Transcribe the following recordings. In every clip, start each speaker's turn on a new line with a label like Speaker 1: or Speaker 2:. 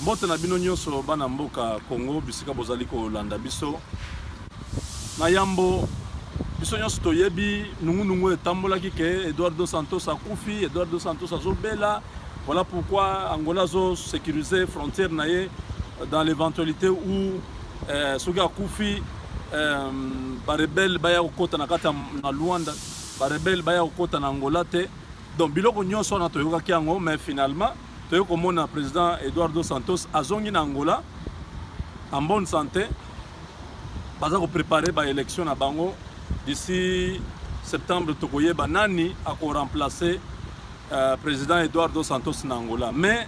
Speaker 1: Mbote na bino nyonso bana mboka Congo bisika bozali ko landa biso na yambo biso nyonso toyebi nungu etambola ke Eduardo Santos akufi, Eduardo Santos azobela. Voilà pourquoi Angola zo sécuriser frontière naie dans l'éventualité où soki akufi ba rebelle baya kokota na kata na Luanda, ba rebelle baya kokota na Angola te. Donc biloko nyonso na toyoka kiango, mais finalement toyoko mona président Eduardo Santos azongi na Angola en bonne santé. Baza ko préparer ba élection na bango d'ici septembre tokoye banani ako remplacer président Eduardo Santos na Angola. Mais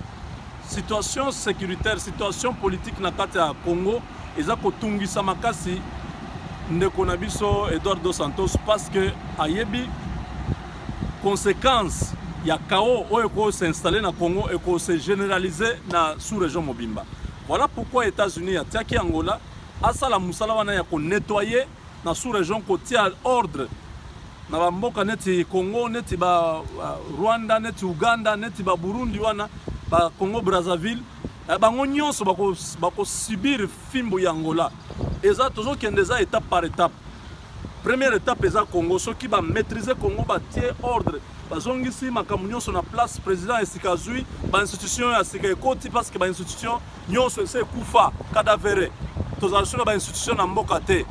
Speaker 1: situation sécuritaire, situation politique na kati ya Congo eza ko tungisa makasi ndeko na biso Eduardo Santos parce que ayebi conséquence ya chaos oyo ko s'installer na Congo et ko se généraliser na sous-région Mobimba. Voilà pourquoi États-Unis a tiaki Angola asala musala wana ya ko nettoyer na sous-région ko tia ordre na bamboka neti Congo, neti ba Rwanda, neti Uganda, neti ba Burundi wana ba Congo Brazzaville bango nyonso bako subir fimbo ya Angola. Eza tozo kendeza étape par étape. Première étape eza Congo, soki ba maîtriser Congo ba tie ordre bazongisi makambo nyonso na place président esikazui ba institution ya sika ekoti parce que ba institution nyonso se kufa cadavere tozalisuna ba institution na mboka te.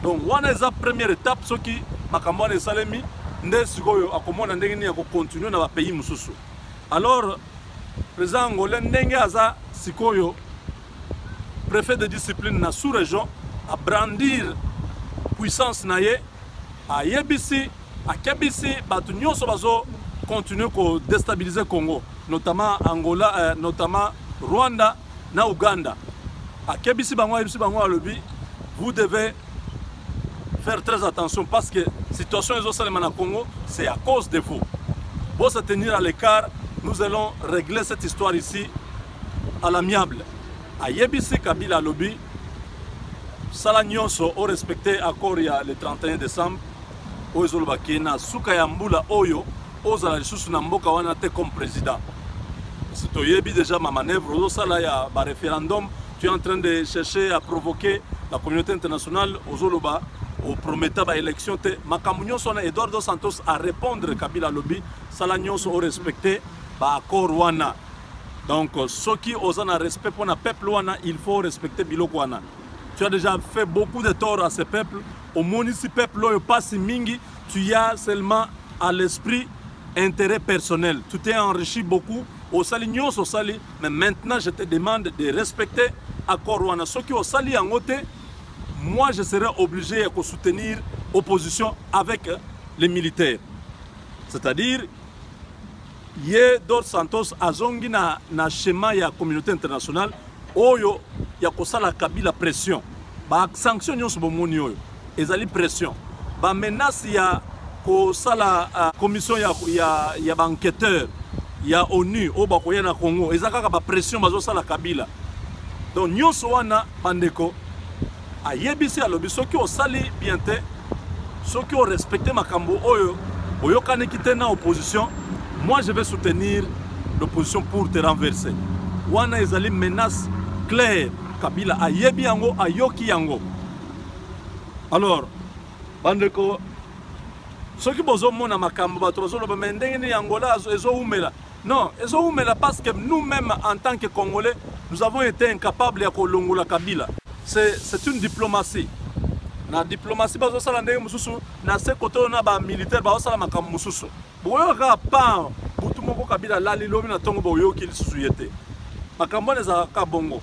Speaker 1: Donc wana eza première étape soki makambo wana esalemi nde sikoyo akomona ndenge nini ya ko continuer na ba pays mususu. Alors président angolais ndenge aza sikoyo préfet de discipline na sous-région a brandir puissance naye a yebisi a kebisi batu nyonso bazo continuer ko déstabiliser Congo, notamment Angola, notamment Rwanda na Uganda. A kebisi bango alobi vous devez faire très attention parce que la situation est au Congo, c'est à cause de vous. Pour se tenir à l'écart, nous allons régler cette histoire ici à l'amiable. A Yebisi Kabila Lobby, Sala Nyonso au respecté accord le 31 décembre, au Zolbakina, Sukayambula Oyo, aux Alalisus Namboka Wanate comme président. C'est au Yebi déjà ma manœuvre, au Sala ya ba référendum, tu es en train de chercher à provoquer la communauté internationale aux Zoloba. Au promettant ba élection te makamunyo sona Eduardo Santos à répondre Kabila Lobby salagnon so respecter ba accord wana. Donc ceux qui osent un respect pour le peuple wana, il faut respecter biloko wana. Tu as déjà fait beaucoup de tort à ce peuple. Au municipal peuple passe mingi, tu as seulement à l'esprit intérêt personnel. Tu t'es enrichi beaucoup au salignon so sali, mais maintenant je te demande de respecter accord wana. Ceux qui au sali en côté, moi je serai obligé de soutenir l'opposition avec les militaires. C'est-à-dire, Eduardo Santos azongi na schéma ya communauté internationale, oyo ya kosala Kabila pression. Ba sanction nyonso bomoni oyo, ezali pression. Ba menace ya kosala commission ya ba enquêteur ya ONU o ba koya na Congo, ezaka ba pression bazo sala Kabila. Donc nyonso wana bandeko a yebisi alobi soki osali bien te soki o respecter makambo oyo oyokane kite na opposition, moi je vais soutenir l'opposition pour te renverser. Wana ezali menace claire Kabila a yebi yango ayoki yango. Alors bandeko soki bozo mona makambo batrozo lo mendenge ni Angola ezo umela. Non, ezo umela parce que nous-mêmes en tant que Congolais, nous avons été incapables de kolongola Kabila. C'est une diplomatie. La diplomatie, bazo sala ndenge mususu na se koto na ba militaire ba sala makambo mususu. Boyo ka pa butu moko Kabila lali lobi na tongo boyo ki lisusu yete. Makambo neza ka bongo.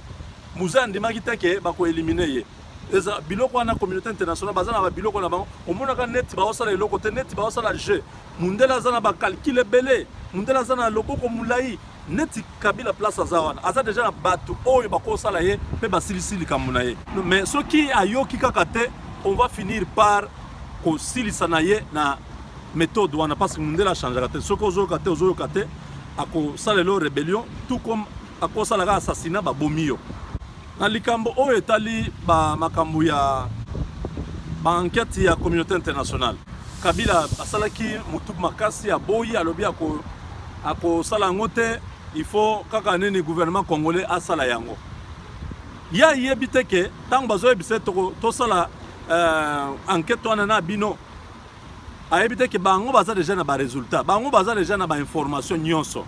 Speaker 1: Muza ndimaki teke ba ko éliminer ye. Eza biloko na communauté internationale bazana ba biloko na bango. Omona ka net ba sala eloko te net ba sala jeu. Mundela zana ba calcul belé. Mundela zana loboko mulai. Neti Kabila place azawana aza déjà na batu oyo bakosala ye pe basilisili kamuna ye. Mais ce qui ayoki kakate, on va finir par kosilisa na ye na méthode wana parce que mundela change kate soko ozoyoka te ako salelo rébellion tout comme akosala ka assassinat ba bomio na likambo oyo etali ba makambo ya ba enquête ya communauté internationale. Kabila asalaki mutu makasi ya boyi alobi ako sala ngote il faut kaka nini gouvernement congolais asala yango ya yebi te ke tant bazo ebise to sala enquête wana na bino ayebi te ke bango baza déjà na ba résultat bango baza déjà na ba information nyonso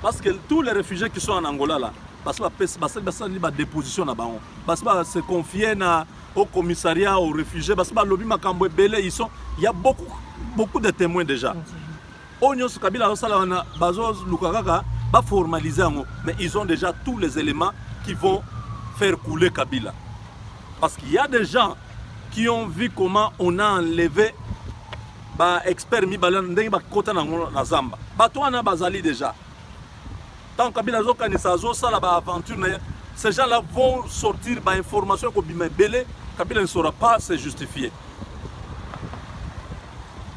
Speaker 1: parce que tous les réfugiés qui sont en Angola là parce que ba déposition na bango parce que se confier na au commissariat aux réfugiés parce que ba lobby makambo ebele il y a beaucoup de témoins déjà Onyos Kabila sala wana bazo lukakaka ba formaliser yango mais ils ont déjà tous les éléments qui vont faire couler Kabila parce qu'il y a des gens qui ont vu comment on a enlevé ba expert mi balan ndenge ba kota na zamba bato wana bazali déjà tant Kabila zo kanisa zo sala ba aventure ces gens là vont sortir ba information ko bima belé Kabila ne saura pas se justifier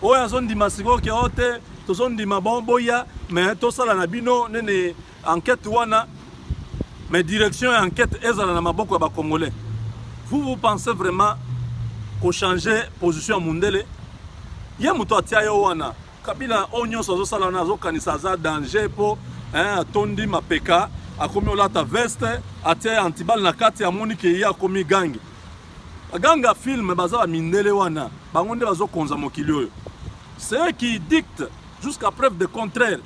Speaker 1: oya zone di masiko ke ote to zone di mabomboya mais to sala na bino nene enquête wana mais direction et enquête ezala na maboko ba congolais vous pensez vraiment qu'on changer position mundele ya muto atia yo wana Kabila onyo sozo sala na zo kanisa za danger po atondi mapeka akomi olata veste atia antibal na kati ya monike ya komi gangi ganga film baza ba mindele wana bango nde bazo konza mokili oyo c'est eux qui dictent jusqu'à preuve de contraire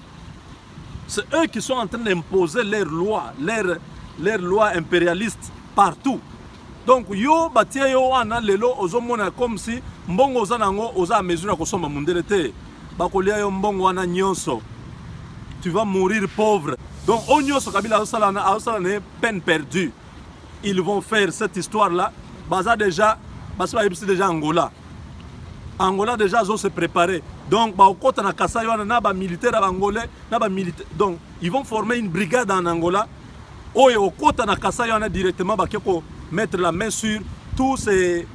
Speaker 1: c'est eux qui sont en train d'imposer leurs lois impérialistes partout donc yo batia yo wana lelo ozomona comme si mbongo oza nango oza mesure ko somba mundele te bakolia yo mbongo wana nyonso tu vas mourir pauvre donc onyoso Kabila osala na peine perdue ils vont faire cette histoire là baza déjà déjà Angola déjà ont se préparer donc ba okota na Kasai wana na ba militaire angolais na ba militaire donc ils vont former une brigade en Angola oyo okota na Kasai wana directement ba keko mettre la main sur tous ces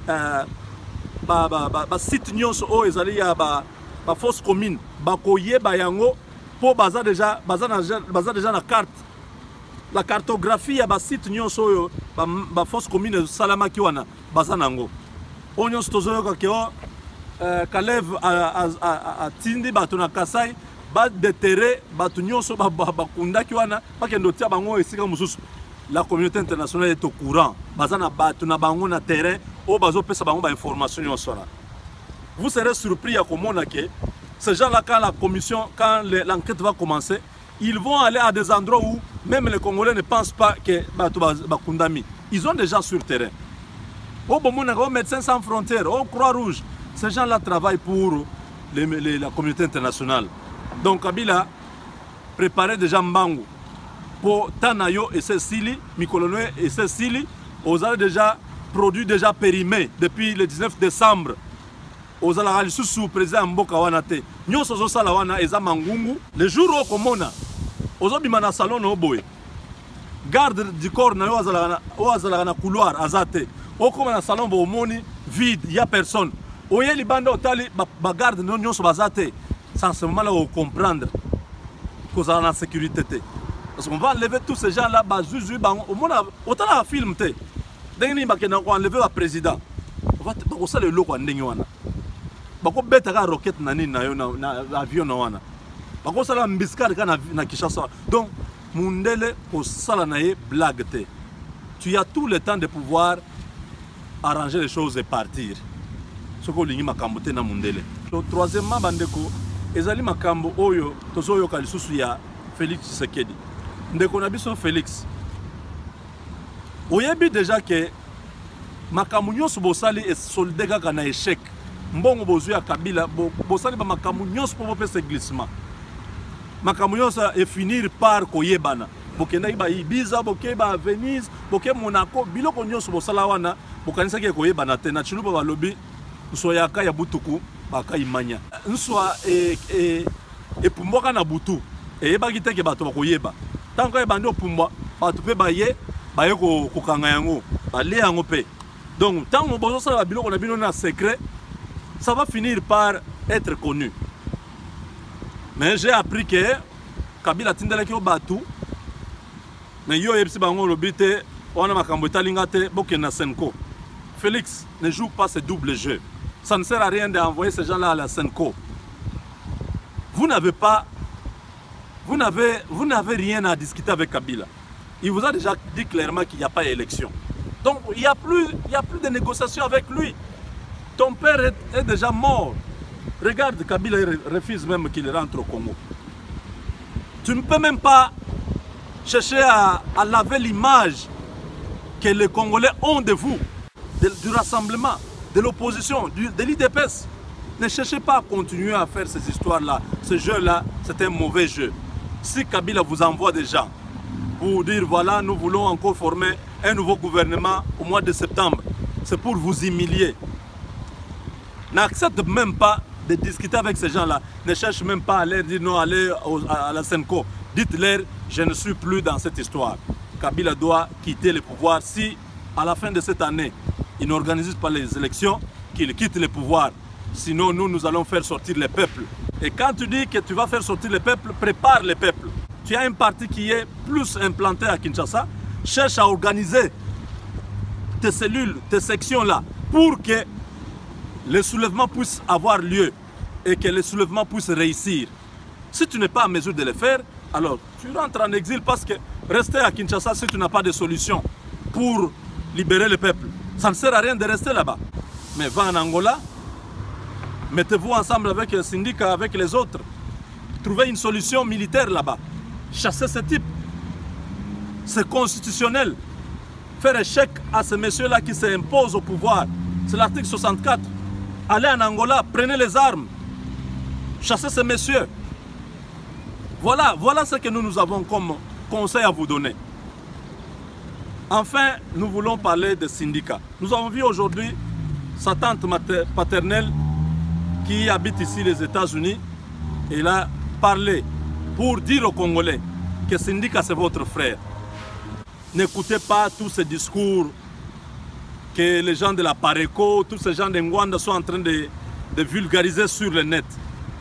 Speaker 1: sites nyonso oyo ezali ya ba force commune ba koyeba yango po baza déjà na carte la cartographie ya ba site nyonso oyo ba force commune salamaki wana baza nango onyo stozoyoka ke Kalev a tindi bato na Kasai ba déterrer bato nyonso bakundaki wana bakendo tia bango esika mususu la communauté internationale est au courant bazana bato na bango na terrain o bazo pesa bango ba information nyonso na vous serez surpris à comprendre que ces gens là quand l'enquête va commencer ils vont aller à des endroits où même les Congolais ne pensent pas que bato bakundami ils ont déjà sur terrain au bomona au Médecins sans frontières au Croix-Rouge ces gens là travaillent pour la communauté internationale donc Kabila préparait déjà Mbangu pour Tanayo et Cécilie, Mikolonoé et Cécilie, aux a déjà produit déjà périmé depuis le 19 décembre. Aux a sous président Mboka Wanate. Nous sommes au Wana et Zamangungu. Le jour où Komona, aux Obimana salon au Boé. Garde du corps na na couloir azate. Au Komana salon au moni vide, il n'y a personne. Au Yeli Banda au Tali, garde non so bazate. Sans ce moment là, on comprendre qu'on a la sécurité. Parce qu'on va enlever tous ces gens là, au monde autant un film te. Dengni bakena ko enlever le président. On va ko sala loko ndenge wana. Bako beta ka rocket na nini na yo na avion na wana. Bako sala mbiskar ka na Kinshasa. Donc mundele ko sala na ye blague te. Tu as tout le temps de pouvoir arranger les choses et partir. Ce ko lingi makambo te na mundele. Troisièmement bandeko ezali makambo oyo tozoyo ka lisusu ya Félix Tshisekedi. Ndeko na biso Félix oyebi déjà que makambo nyonso bosali e solde kaka na échec mbongo bozwi ya Kabila bosali ba makambo nyonso po bopesa glissement makambo nyonso e finir par koyebana bokenda ba Ibiza bokeba Venise boke Monaco biloko nyonso bosala wana bokanisa ke koyebana te na chiluba balobi nsoyaka ya butuku baka imanya nswa e pumboka na butu eyebaki te ke bato bakoyeba tant que bandi opumba bato pe baye kokanga yango bale yango pe donc tant que bozo sala biloko na bino na secret ça va finir par être connu mais j'ai appris que Kabila tindelaki o bato mais yo yebisi bango lobite wana makambo etalinga te bokena Senko. Félix ne joue pas ce double jeu. Ça ne sert à rien d'envoyer ces gens-là à la Senko. Vous n'avez pas vous n'avez rien à discuter avec Kabila. Il vous a déjà dit clairement qu'il n'y a pas d'élection. Donc il n'y a plus de négociation avec lui. Ton père est déjà mort. Regarde, Kabila refuse même qu'il rentre au Congo. Tu ne peux même pas chercher à laver l'image que les Congolais ont de vous, du rassemblement, de l'opposition, de l'IDPS. Ne cherchez pas à continuer à faire ces histoires-là. Ce jeu-là, c'est un mauvais jeu. Si Kabila vous envoie des gens pour dire voilà, nous voulons encore former un nouveau gouvernement au mois de septembre, c'est pour vous humilier. N'accepte même pas de discuter avec ces gens-là. Ne cherche même pas à leur dire non, allez à la Senko. Dites-leur, je ne suis plus dans cette histoire. Kabila doit quitter le pouvoir. Si à la fin de cette année, il n'organise pas les élections, qu'il quitte le pouvoir. Sinon, nous allons faire sortir le peuple. Et quand tu dis que tu vas faire sortir le peuple, prépare le peuple. Tu as un parti qui est plus implanté à Kinshasa, cherche à organiser tes cellules, tes sections-là, pour que le soulèvement puisse avoir lieu et que le soulèvement puisse réussir. Si tu n'es pas en mesure de le faire, alors tu rentres en exil parce que rester à Kinshasa si tu n'as pas de solution pour libérer le peuple, ça ne sert à rien de rester là-bas. Mais va en Angola, mettez-vous ensemble avec le syndicat, avec les autres. Trouvez une solution militaire là-bas. Chassez ce type. C'est constitutionnel. Faire échec à ces messieurs-là qui s'imposent au pouvoir. C'est l'article 64. Allez en Angola, prenez les armes. Chassez ces messieurs. Voilà ce que nous avons comme conseil à vous donner. Enfin, nous voulons parler des syndicats. Nous avons vu aujourd'hui sa tante paternelle qui habite ici les États-Unis. Elle a parlé pour dire aux Congolais que le syndicat c'est votre frère. N'écoutez pas tous ces discours que les gens de la Pareco, tous ces gens de Ngwanda sont en train de vulgariser sur le net.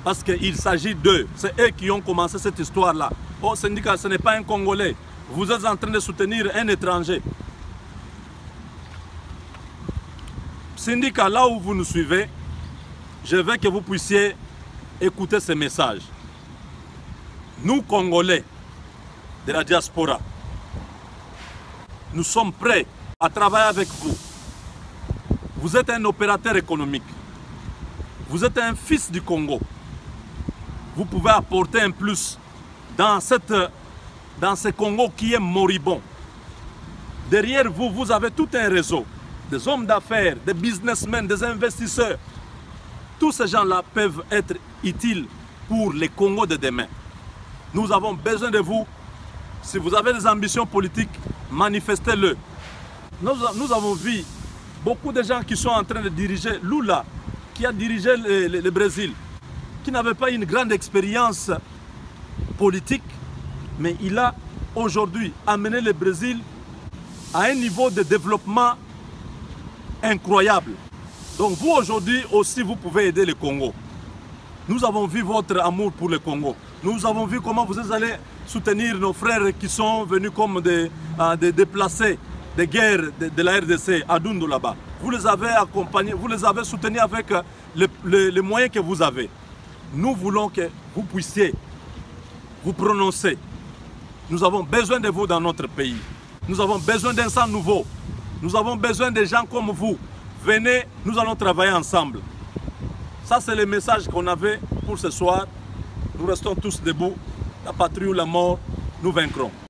Speaker 1: Parce qu'il s'agit d'eux. C'est eux qui ont commencé cette histoire-là. Oh, syndicat, ce n'est pas un Congolais. Vous êtes en train de soutenir un étranger. Syndicat, là où vous nous suivez, je veux que vous puissiez écouter ces messages. Nous, Congolais de la diaspora, nous sommes prêts à travailler avec vous. Vous êtes un opérateur économique. Vous êtes un fils du Congo. Vous pouvez apporter un plus dans ce Congo qui est moribond. Derrière vous, vous avez tout un réseau. Des hommes d'affaires, des businessmen, des investisseurs. Tous ces gens-là peuvent être utiles pour le Congo de demain. Nous avons besoin de vous. Si vous avez des ambitions politiques, manifestez-le. Nous avons vu beaucoup de gens qui sont en train de diriger Lula, qui a dirigé le Brésil, qui n'avait pas une grande expérience politique, mais il a aujourd'hui amené le Brésil à un niveau de développement incroyable. Donc vous aujourd'hui aussi vous pouvez aider le Congo. Nous avons vu votre amour pour le Congo. Nous avons vu comment vous êtes allés soutenir nos frères qui sont venus comme des déplacés de guerre de la RDC à Dundu là-bas. Vous les avez accompagnés, vous les avez soutenus avec les moyens que vous avez. Nous voulons que vous puissiez vous prononcer. Nous avons besoin de vous dans notre pays. Nous avons besoin d'un sang nouveau. Nous avons besoin de gens comme vous. Venez, nous allons travailler ensemble. Ça, c'est le message qu'on avait pour ce soir. Nous restons tous debout. La patrie ou la mort, nous vaincrons.